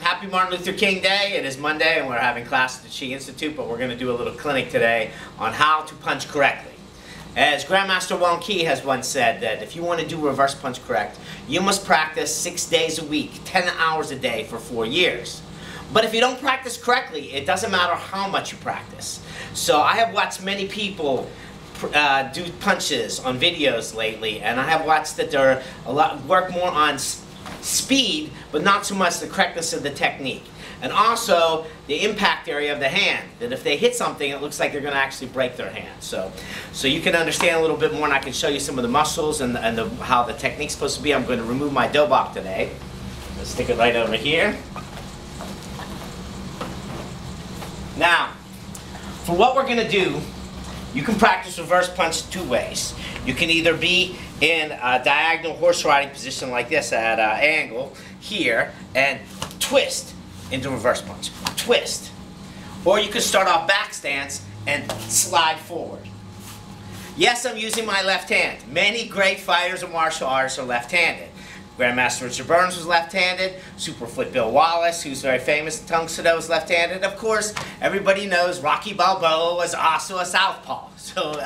Happy Martin Luther King Day. It is Monday and we're having class at the Chi Institute, but we're going to do a little clinic today on how to punch correctly. As Grandmaster Randall Chontas has once said, that if you want to do reverse punch correct, you must practice 6 days a week, 10 hours a day for 4 years. But if you don't practice correctly, it doesn't matter how much you practice. So I have watched many people do punches on videos lately, and I have watched that they're work more on speed, but not so much the correctness of the technique. And also the impact area of the hand, that if they hit something, it looks like they're going to actually break their hand. So you can understand a little bit more, and I can show you some of the muscles and how the technique's supposed to be. I'm going to remove my dobok today. Let's stick it right over here. Now, for what we're going to do, you can practice reverse punch 2 ways. You can either be in a diagonal horse riding position like this at an angle here and twist into reverse punch. Twist. Or you can start off back stance and slide forward. Yes, I'm using my left hand. Many great fighters and martial artists are left-handed. Grandmaster Richard Burns was left-handed. Superfoot Bill Wallace, who's very famous, Tung Sado, was left-handed. Of course, everybody knows Rocky Balboa was also a southpaw. So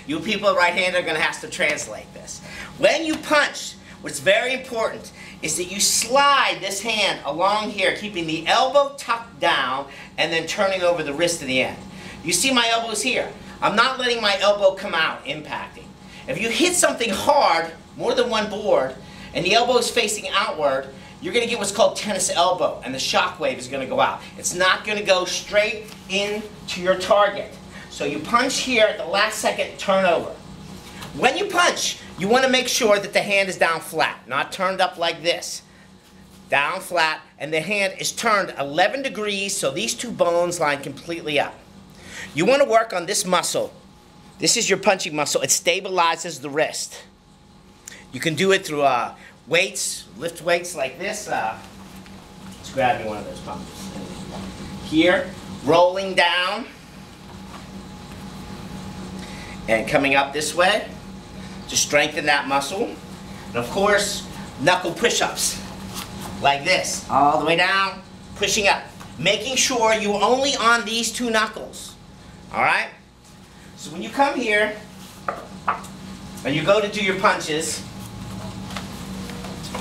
you people right-handed are going to have to translate this. When you punch, what's very important is that you slide this hand along here, keeping the elbow tucked down and then turning over the wrist to the end. You see my elbows here. I'm not letting my elbow come out, impacting. If you hit something hard, more than one board, and the elbow is facing outward, you're going to get what's called tennis elbow, and the shock wave is going to go out. It's not going to go straight into your target. So you punch here at the last second, turn over. When you punch, you want to make sure that the hand is down flat, not turned up like this. Down flat, and the hand is turned 11 degrees, so these two bones line completely up. You want to work on this muscle. This is your punching muscle. It stabilizes the wrist. You can do it through weights, lift weights like this. Let's grab me one of those punches. Here, rolling down and coming up this way to strengthen that muscle. And of course, knuckle push-ups like this, all the way down, pushing up. Making sure you're only on these 2 knuckles. All right? So when you come here and you go to do your punches,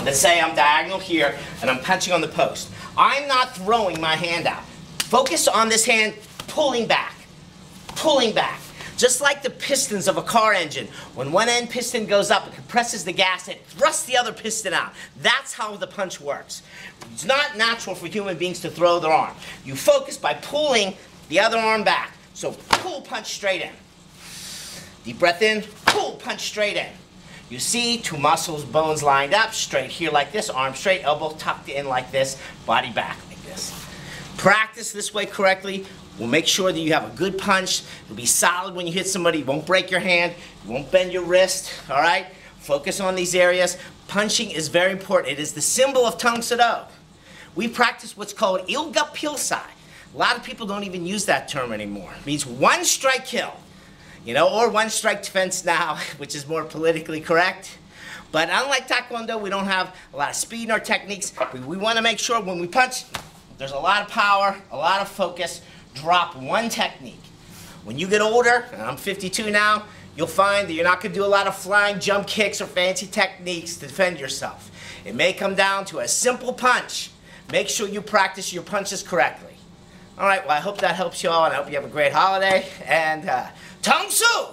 let's say I'm diagonal here and I'm punching on the post. I'm not throwing my hand out. Focus on this hand pulling back. Pulling back. Just like the pistons of a car engine. When one end piston goes up, it compresses the gas, it thrusts the other piston out. That's how the punch works. It's not natural for human beings to throw their arm. You focus by pulling the other arm back. So pull, punch straight in. Deep breath in, pull, punch straight in. You see 2 muscles, bones lined up, straight here like this, arm straight, elbow tucked in like this, body back like this. Practice this way correctly. We'll make sure that you have a good punch. It'll be solid when you hit somebody. You won't break your hand. You won't bend your wrist. All right? Focus on these areas. Punching is very important. It is the symbol of Tung Sado. We practice what's called ilga pilsai. A lot of people don't even use that term anymore. It means 1 strike kill. You know, or 1 strike defense now, which is more politically correct. But unlike Taekwondo, we don't have a lot of speed in our techniques. We want to make sure when we punch, there's a lot of power, a lot of focus. Drop 1 technique. When you get older, and I'm 52 now, you'll find that you're not going to do a lot of flying jump kicks or fancy techniques to defend yourself. It may come down to a simple punch. Make sure you practice your punches correctly. All right, well, I hope that helps you all, and I hope you have a great holiday. And Tong Su!